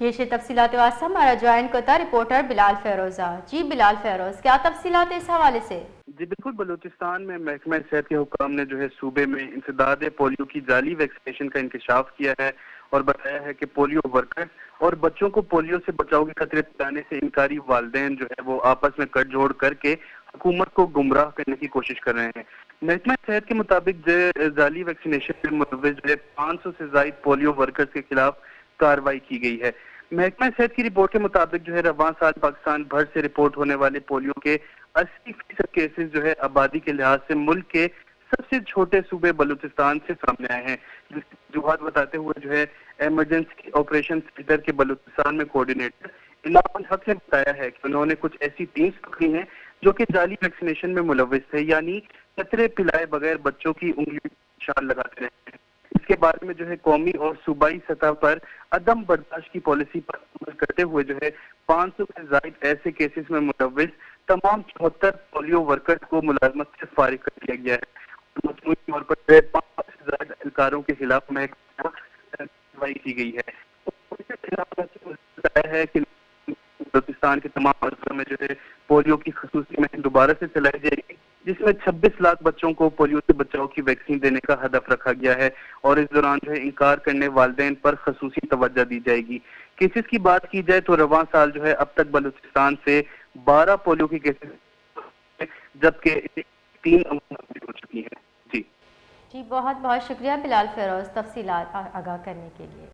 یہ تفصیلات واسطہ ہمارا جوائن کرتا رپورٹر بلال فیروزہ۔ جی بلال فیروز، کیا تفصیلات اس حوالے سے؟ جی بالکل، بلوچستان میں محکمہ صحت کے حکام نے صوبے میں انسداد پولیو کی جعلی ویکسینیشن کا انکشاف کیا ہے اور بتایا ہے کہ پولیو ورکر اور بچوں کو پولیو سے بچاؤ کے خطرے پلانے سے انکاری والدین وہ آپس میں کٹ جوڑ کر کے حکومت کو گمراہ کرنے کی کوشش کر رہے ہیں۔ محکمہ صحت کے مطابق جعلی ویکسینیشن میں ملوث 500 سے زائد پولیو ورکرز کے خلاف کارروائی کی گئی ہے۔ محکمہ صحت کی رپورٹ کے مطابق رواں سال پاکستان بھر سے رپورٹ ہونے والے پولیو کے 80% کیسز آبادی کے لحاظ سے ملک کے سب سے چھوٹے صوبے بلوچستان سے سامنے آئے ہیں، جس کی وجوہات بتاتے ہوئے ایمرجنسی آپریشن سینٹر کے بلوچستان میں کوارڈینیٹر انعام الحق نے بتایا ہے کہ انہوں نے کچھ ایسی ٹیمز پکڑی ہیں جو کہ جعلی ویکسینیشن میں ملوث تھے، یعنی قطرے پلائے بغیر بچوں کی انگلی نشان لگاتے رہتے ہیں۔ اس کے بارے میں قومی اور صوبائی سطح پر عدم برداشت کی پالیسی پر عمل کرتے ہوئے 500 سے زائد ایسے کیسز میں ملوث تمام 74 پولیو ورکرز کو ملازمت سے فارغ کر دیا گیا ہے۔ مجموعی طور پر 500 سے زائد اہلکاروں کے خلاف محکمہ کارروائی کی گئی ہے۔ اس کے خلاف بتایا ہے کہ بلوچستان کے تمام اضلاع میں پولیو کی خصوصی مہم دوبارہ سے چلائی جائے گی، جس میں 26 لاکھ بچوں کو پولیو سے بچاؤ کی ویکسین دینے کا ہدف رکھا گیا ہے اور اس دوران انکار کرنے والدین پر خصوصی توجہ دی جائے گی۔ کیسز کی بات کی جائے تو رواں سال اب تک بلوچستان سے 12 پولیو کی کیسز جبکہ 3 ہو چکی ہیں۔ جی بہت بہت شکریہ بلال فیروز تفصیلات آگاہ کرنے کے لیے۔